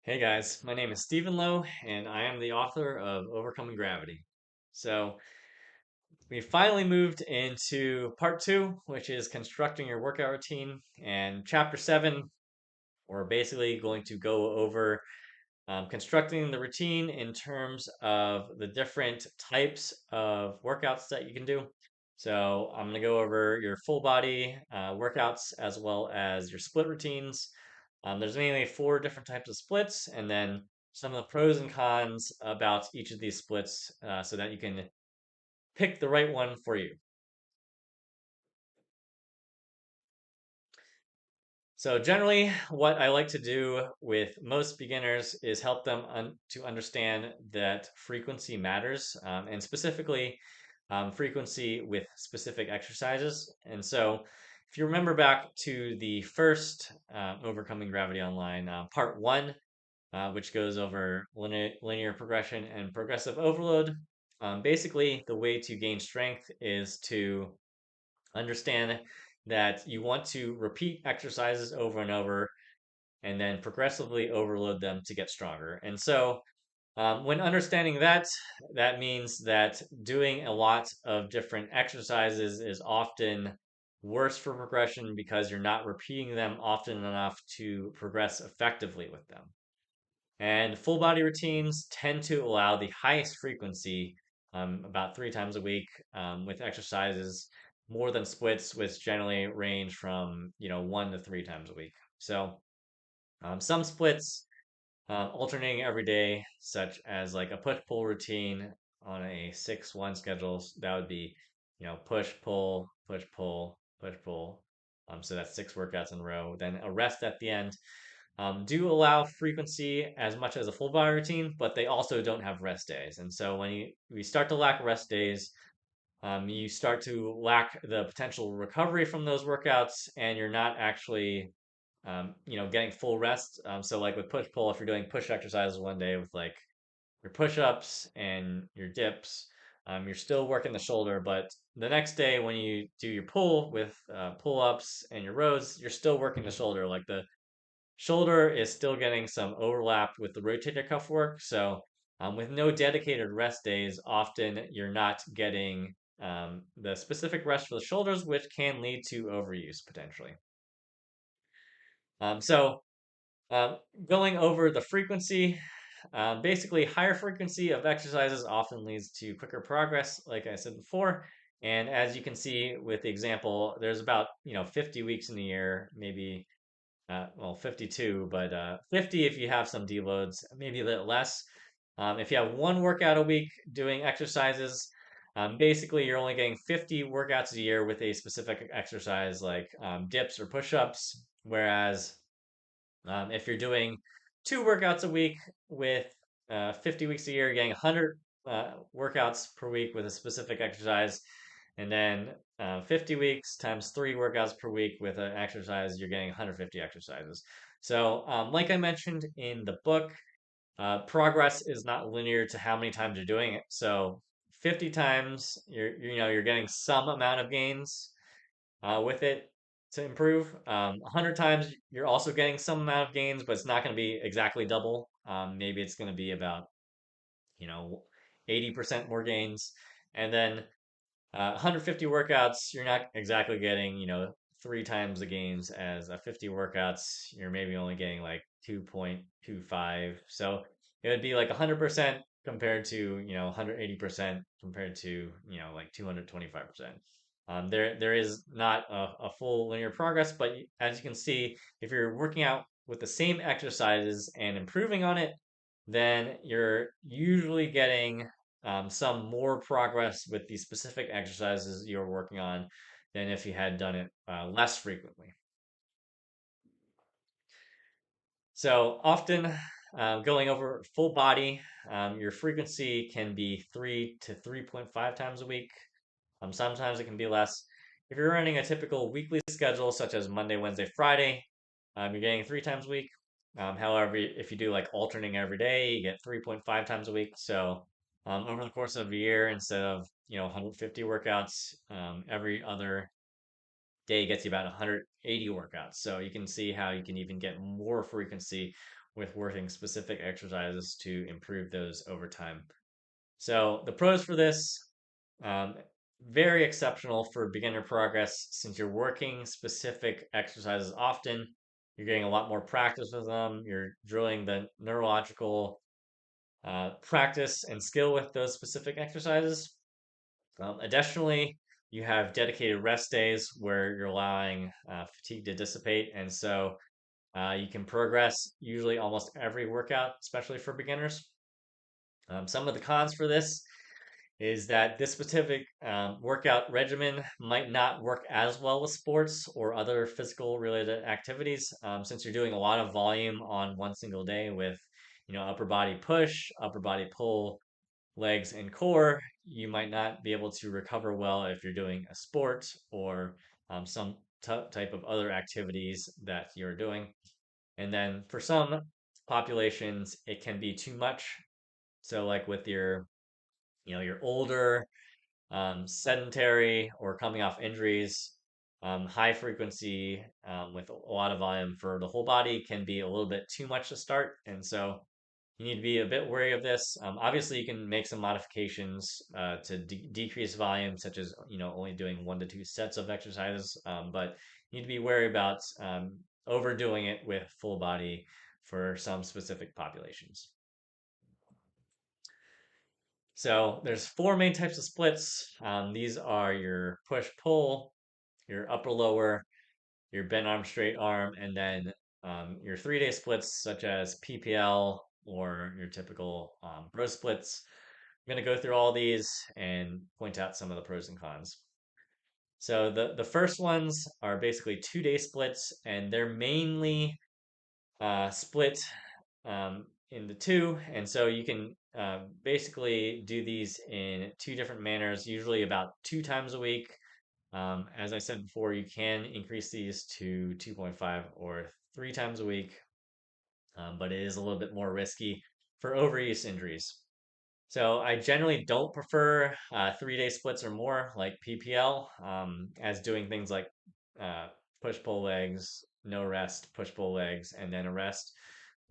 Hey guys, my name is Stephen Lowe, and I am the author of Overcoming Gravity. So, we finally moved into part two, which is constructing your workout routine. And chapter seven, we're basically going to go over constructing the routine in terms of the different types of workouts that you can do. So, I'm going to go over your full body workouts as well as your split routines. There's mainly four different types of splits, and then some of the pros and cons about each of these splits so that you can pick the right one for you. So, generally, what I like to do with most beginners is help them to understand that frequency matters, and specifically frequency with specific exercises. And so, if you remember back to the first Overcoming Gravity Online, part one, which goes over linear progression and progressive overload. Basically, the way to gain strength is to understand that you want to repeat exercises over and over and then progressively overload them to get stronger. And so, when understanding that, that means that doing a lot of different exercises is often worse for progression because you're not repeating them often enough to progress effectively with them. And full body routines tend to allow the highest frequency, about three times a week, with exercises more than splits, which generally range from one to three times a week. So some splits alternating every day, such as like a push pull routine on a 6-1 schedule, that would be push pull push pull push pull. So that's six workouts in a row. Then a rest at the end do allow frequency as much as a full body routine, but they also don't have rest days. And so when we start to lack rest days, you start to lack the potential recovery from those workouts, and you're not actually, getting full rest. So like with push pull, if you're doing push exercises one day with like your push ups and your dips, you're still working the shoulder, but the next day when you do your pull with pull ups and your rows, you're still working the shoulder. Like the shoulder is still getting some overlap with the rotator cuff work. So, with no dedicated rest days, often you're not getting the specific rest for the shoulders, which can lead to overuse potentially. So, uh, going over the frequency, basically, higher frequency of exercises often leads to quicker progress, like I said before. And as you can see with the example, there's about 50 weeks in a year, maybe 52, but 50 if you have some deloads, maybe a little less. If you have one workout a week doing exercises, basically you're only getting 50 workouts a year with a specific exercise like dips or push-ups. Whereas if you're doing two workouts a week with 50 weeks a year, you're getting 100 workouts per week with a specific exercise. And then 50 weeks times three workouts per week with an exercise, you're getting 150 exercises. So, like I mentioned in the book, progress is not linear to how many times you're doing it. So, 50 times, you're getting some amount of gains with it to improve. 100 times, you're also getting some amount of gains, but it's not going to be exactly double. Maybe it's going to be about, you know, 80% more gains. And then 150 workouts, you're not exactly getting, three times the gains as a 50 workouts. You're maybe only getting like 2.25. So it would be like 100% compared to, 180% compared to, like 225%. There is not a full linear progress, but as you can see, if you're working out with the same exercises and improving on it, then you're usually getting some more progress with the specific exercises you're working on than if you had done it less frequently. So often, going over full body, your frequency can be 3 to 3.5 times a week. Sometimes it can be less. If you're running a typical weekly schedule, such as Monday, Wednesday, Friday, you're getting three times a week. However, if you do like alternating every day, you get 3.5 times a week. So over the course of a year, instead of 150 workouts every other day gets you about 180 workouts. So you can see how you can even get more frequency with working specific exercises to improve those over time. So the pros for this, um, very exceptional for beginner progress since you're working specific exercises often. You're getting a lot more practice with them. You're drilling the neurological practice and skill with those specific exercises. Additionally, you have dedicated rest days where you're allowing fatigue to dissipate, and so you can progress usually almost every workout, especially for beginners. Some of the cons for this is that this specific workout regimen might not work as well with sports or other physical related activities, since you're doing a lot of volume on one single day with, upper body push, upper body pull, legs, and core. You might not be able to recover well if you're doing a sport or some type of other activities that you're doing. And then for some populations, it can be too much. So, like with your older, sedentary, or coming off injuries, high frequency with a lot of volume for the whole body can be a little bit too much to start. And so you need to be a bit wary of this. Obviously, you can make some modifications to decrease volume, such as only doing 1 to 2 sets of exercises. But you need to be wary about overdoing it with full body for some specific populations. So there's four main types of splits. These are your push pull, your upper lower, your bent arm straight arm, and then your 3 day splits such as PPL or your typical bro splits. I'm going to go through all these and point out some of the pros and cons. So the first ones are basically 2 day splits, and they're mainly split into two, and so you can basically do these in two different manners, usually about 2 times a week. As I said before, you can increase these to 2.5 or 3 times a week, but it is a little bit more risky for overuse injuries. So I generally don't prefer 3 day splits or more, like PPL, as doing things like uh, push pull legs, no rest, push pull legs, and then a rest,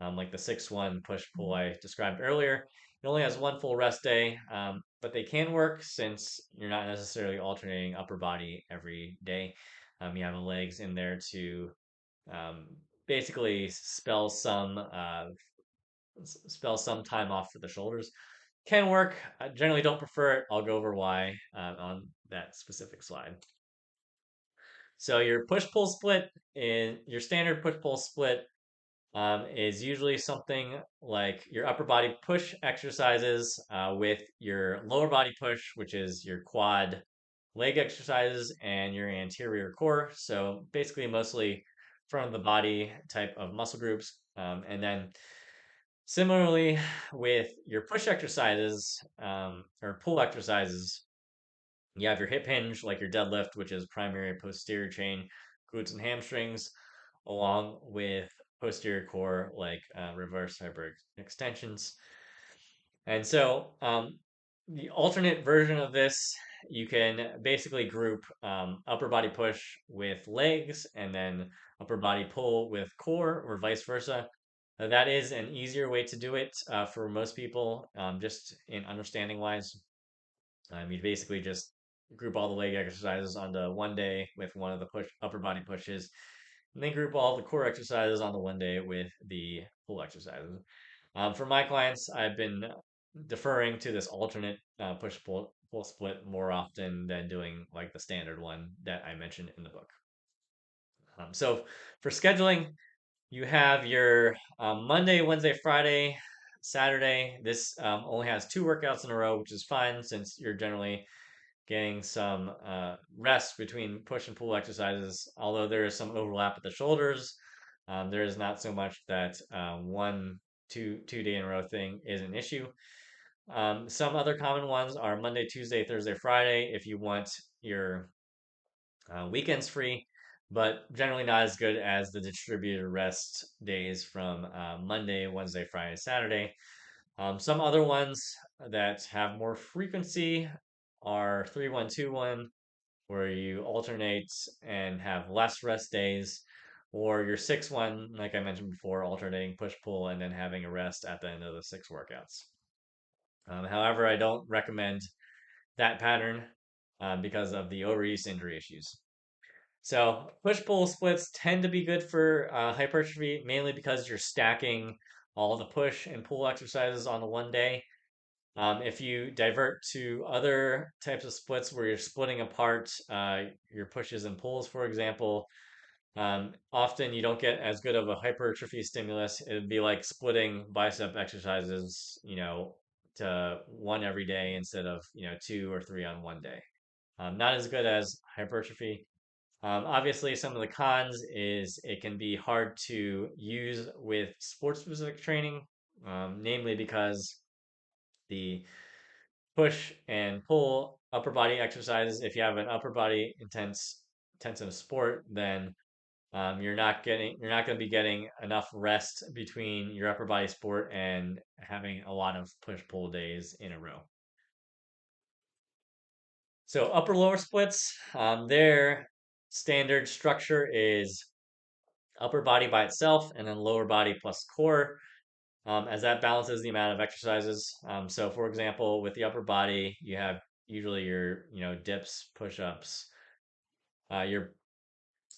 like the 6-1 push pull I described earlier. It only has one full rest day, but they can work since you're not necessarily alternating upper body every day. You have the legs in there to um, basically spell some time off for the shoulders. Can work. I generally don't prefer it. I'll go over why on that specific slide. So your push pull split in your standard push pull split is usually something like your upper body push exercises with your lower body push, which is your quad leg exercises and your anterior core. So basically, mostly front of the body type of muscle groups. And then similarly, with your push exercises or pull exercises, you have your hip hinge, like your deadlift, which is primary posterior chain, glutes and hamstrings, along with posterior core, like reverse hyper extensions. And so, the alternate version of this, you can basically group upper body push with legs and then upper body pull with core, or vice versa. That is an easier way to do it for most people, just in understanding wise. You basically just group all the leg exercises onto one day with one of the upper body pushes, and then group all the core exercises on the one day with the pull exercises. For my clients, I've been deferring to this alternate push pull split more often than doing like the standard one that I mentioned in the book. So for scheduling, you have your Monday, Wednesday, Friday, Saturday. This only has 2 workouts in a row, which is fine since you're generally getting some rest between push and pull exercises. Although there is some overlap at the shoulders, there is not so much that one, two day in a row thing is an issue. Some other common ones are Monday, Tuesday, Thursday, Friday if you want your weekends free, but generally not as good as the distributed rest days from Monday, Wednesday, Friday, Saturday. Some other ones that have more frequency are 3-1-2-1, where you alternate and have less rest days, or your 6-1, like I mentioned before, alternating push pull and then having a rest at the end of the 6 workouts. However, I don't recommend that pattern because of the overuse injury issues. So push pull splits tend to be good for hypertrophy, mainly because you're stacking all the push and pull exercises on the one day. If you divert to other types of splits where you're splitting apart your pushes and pulls, for example, often you don't get as good of a hypertrophy stimulus. It'd be like splitting bicep exercises, to one every day instead of, two or three on one day. Not as good as hypertrophy. Obviously, some of the cons is it can be hard to use with sports specific training, namely because the push and pull upper body exercises. If you have an upper body intensive sport, then you're not going to be getting enough rest between your upper body sport and having a lot of push pull days in a row. So upper lower splits, their standard structure is upper body by itself and then lower body plus core, as that balances the amount of exercises. So for example, with the upper body, you have usually your dips, push-ups, your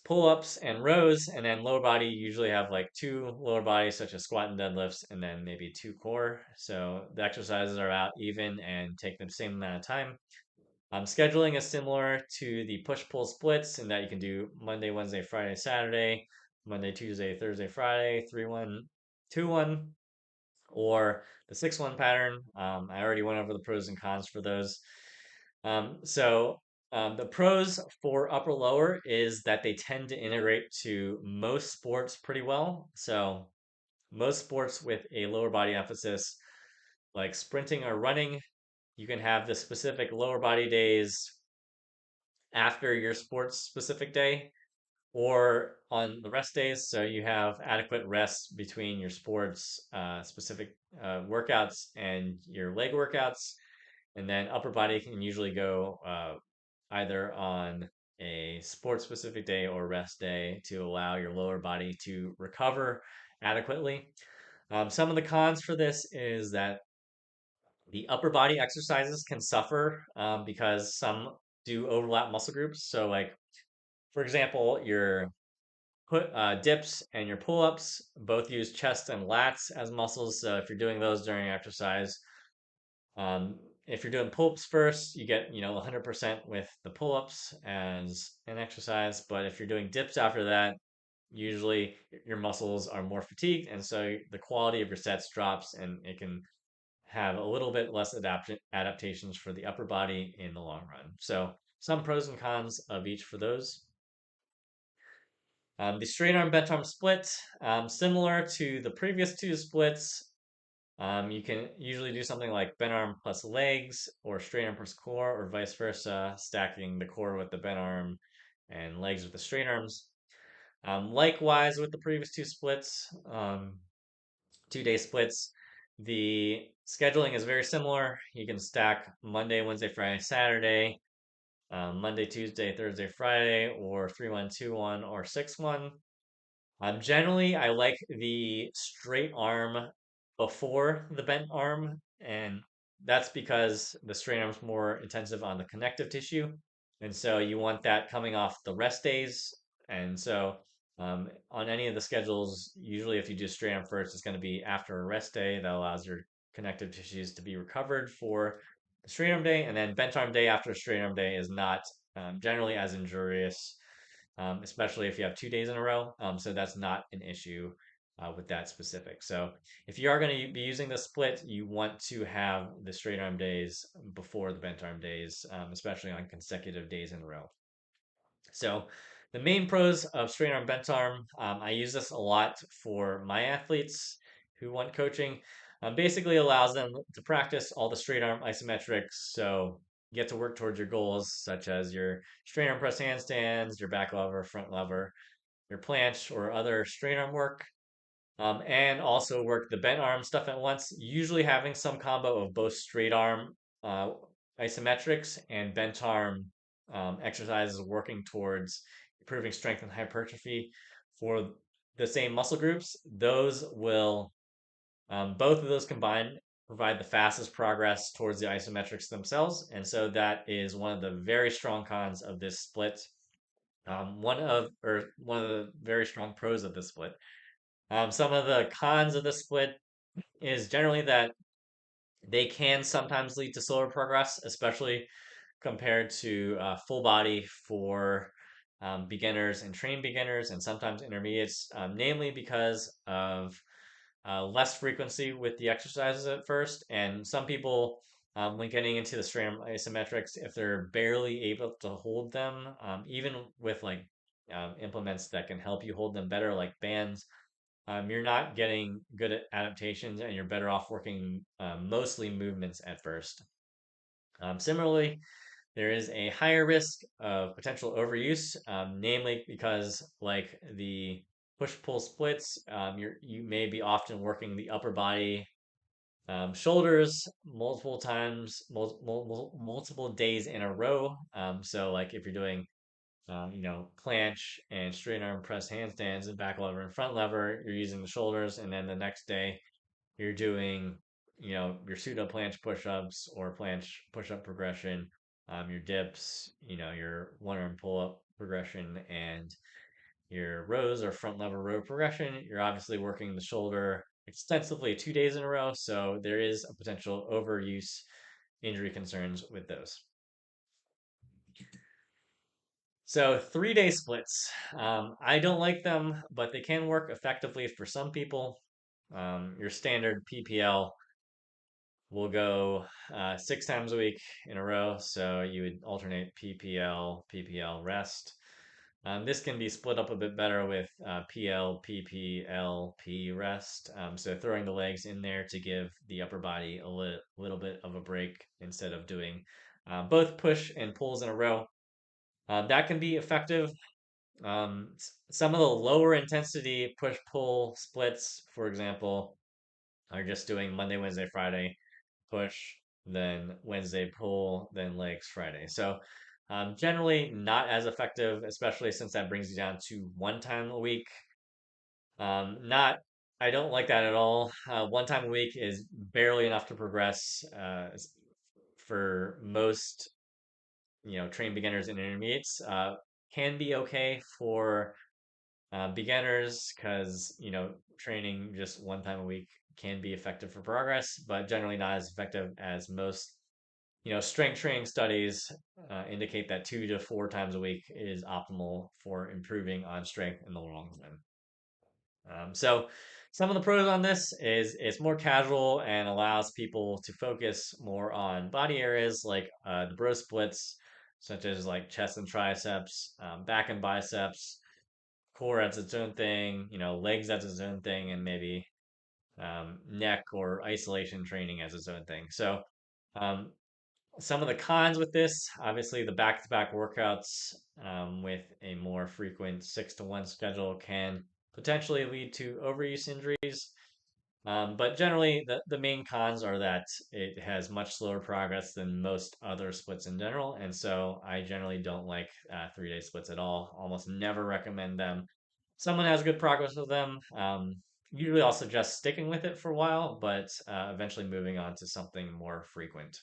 pull-ups and rows, and then lower body you usually have like two lower bodies such as squat and deadlifts, and then maybe two core. So the exercises are out even and take the same amount of time. Scheduling is similar to the push-pull splits in that you can do Monday, Wednesday, Friday, Saturday, Monday, Tuesday, Thursday, Friday, 3-1, 2-1, or the 6-1 pattern. I already went over the pros and cons for those. The pros for upper lower is that they tend to integrate to most sports pretty well. So most sports with a lower body emphasis, like sprinting or running, you can have the specific lower body days after your sports specific day or on the rest days. So you have adequate rest between your sports specific workouts and your leg workouts. And then upper body can usually go either on a sports specific day or rest day to allow your lower body to recover adequately. Some of the cons for this is that the upper body exercises can suffer because some do overlap muscle groups. So, like for example, your dips and your pull-ups both use chest and lats as muscles. So if you're doing those during exercise, um, if you're doing pull-ups first, you get 100% with the pull-ups as an exercise. But if you're doing dips after that, usually your muscles are more fatigued, and so the quality of your sets drops, and it can have a little bit less adaptations for the upper body in the long run. So some pros and cons of each for those. The straight arm bench arm split, similar to the previous two splits, you can usually do something like bent arm plus legs or straight arm plus core or vice versa, stacking the core with the bent arm and legs with the straight arms. Likewise, with the previous two splits, 2-day splits, the scheduling is very similar. You can stack Monday, Wednesday, Friday, Saturday, Monday, Tuesday, Thursday, Friday, or 3-1, 2-1, or 6-1. Generally, I like the straight arm before the bent arm, and that's because the straight arm's more intensive on the connective tissue, and so you want that coming off the rest days. And so, on any of the schedules, usually if you do straight arm first, it's going to be after a rest day that allows your connective tissues to be recovered for the straight arm day, and then bent arm day after straight arm day is not generally as injurious, especially if you have 2 days in a row. So that's not an issue with that specific. So if you are going to be using the split, you want to have the straight arm days before the bent arm days, especially on consecutive days in a row. So the main pros of straight arm bent arm, I use this a lot for my athletes who want coaching. Basically allows them to practice all the straight arm isometrics. So you get to work towards your goals, such as your straight arm press handstands, your back lever, front lever, your planche, or other straight arm work. And also work the bent arm stuff at once, usually having some combo of both straight arm uh, isometrics and bent arm exercises working towards improving strength and hypertrophy for the same muscle groups, those will both of those combined provide the fastest progress towards the isometrics themselves. And so that is one of the very strong cons of this split. One of the very strong pros of this split. Some of the cons of the split is generally that they can sometimes lead to slower progress, especially compared to full body for beginners and trained beginners, and sometimes intermediates, namely because of less frequency with the exercises at first. And some people, when getting into the straight isometrics, if they're barely able to hold them, even with like implements that can help you hold them better, like bands, you're not getting good at adaptations and you're better off working mostly movements at first. Similarly, there is a higher risk of potential overuse, namely because, like the push-pull splits, you may be often working the upper body, shoulders multiple times, multiple days in a row. So, like if you're doing, planche and straight arm press handstands and back lever and front lever, you're using the shoulders, and then the next day you're doing, your pseudo planche push-ups or planche push-up progression, your dips, your one arm pull-up progression, and your rows or front lever row progression. You're obviously working the shoulder extensively 2 days in a row, so there is a potential overuse injury concerns with those. So 3 day splits. I don't like them, but they can work effectively for some people. Your standard PPL will go 6 times a week in a row. So you would alternate PPL, PPL rest. This can be split up a bit better with PL, PPL, P rest. So throwing the legs in there to give the upper body a little bit of a break instead of doing both push and pulls in a row. That can be effective. Some of the lower intensity push pull splits, for example, are just doing Monday, Wednesday, Friday push, then Wednesday pull, then legs Friday. So generally not as effective, especially since that brings you down to 1 time a week. Not, I don't like that at all. 1 time a week is barely enough to progress for most, trained beginners and intermediates. Can be okay for beginners because, training just 1 time a week can be effective for progress, but generally not as effective as most, strength training studies indicate that 2 to 4 times a week is optimal for improving on strength in the long run. So some of the pros on this is it's more casual and allows people to focus more on body areas like the bro splits, such as like chest and triceps, back and biceps, core as its own thing, legs as its own thing, and maybe neck or isolation training as its own thing. So um, some of the cons with this, obviously, the back-to-back workouts with a more frequent 6-to-1 schedule can potentially lead to overuse injuries. But generally, the main cons are that it has much slower progress than most other splits in general. And so I generally don't like 3 day splits at all. Almost never recommend them. Someone has good progress with them. Usually I'll suggest sticking with it for a while, but eventually moving on to something more frequent.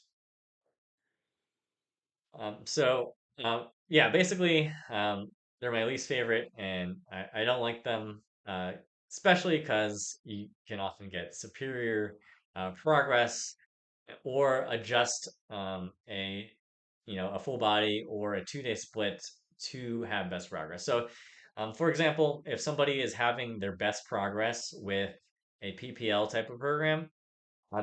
Yeah, basically, they're my least favorite, and I don't like them, especially because you can often get superior progress or adjust a full body or a 2 day split to have best progress. So, for example, if somebody is having their best progress with a PPL type of program,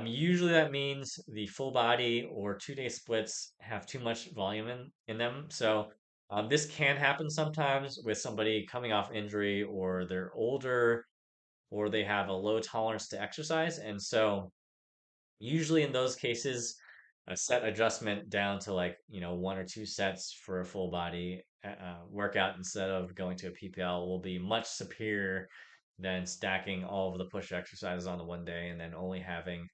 usually that means the full body or 2 day splits have too much volume in them. So this can happen sometimes with somebody coming off injury or they're older or they have a low tolerance to exercise. And so usually in those cases, a set adjustment down to like, 1 or 2 sets for a full body workout instead of going to a PPL will be much superior than stacking all of the push exercises on the one day and then only having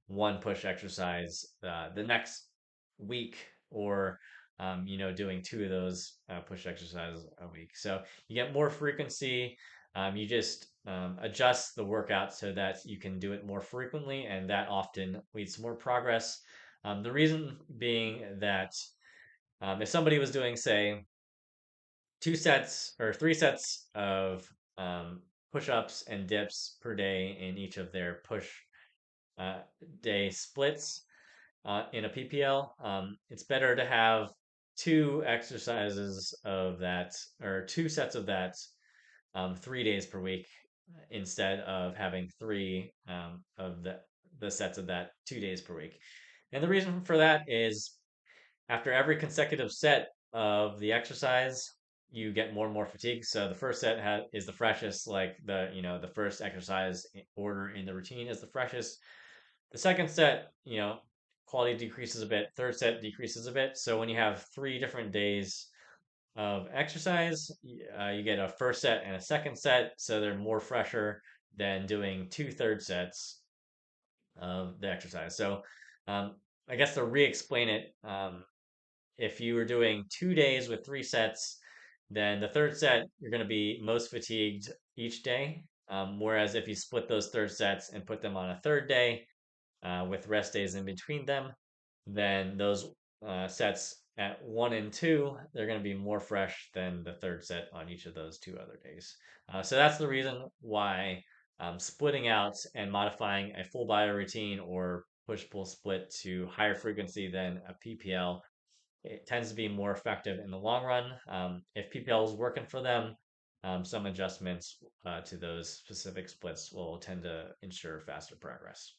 one push exercise the next week or doing two of those push exercises a week. So you get more frequency. You just adjust the workout so that you can do it more frequently, and that often leads to more progress. The reason being that if somebody was doing, say, two sets or three sets of um, push ups and dips per day in each of their push uh, day splits in a PPL, it's better to have two exercises of that or two sets of that 3 days per week instead of having three of the sets of that 2 days per week. And the reason for that is after every consecutive set of the exercise, you get more and more fatigue. So the first set is the freshest, like the first exercise order in the routine is the freshest. The second set, quality decreases a bit. Third set decreases a bit. So when you have 3 different days of exercise, you get a first set and a second set, so they're more fresher than doing two third sets of the exercise. So um, I guess to re-explain it, if you were doing 2 days with three sets, then the third set you're going to be most fatigued each day. Whereas if you split those third sets and put them on a third day with rest days in between them, then those sets at 1 and 2 they're going to be more fresh than the third set on each of those two other days. So that's the reason why splitting out and modifying a full body routine or push pull split to higher frequency than a PPL, it tends to be more effective in the long run. If PPL is working for them, some adjustments to those specific splits will tend to ensure faster progress.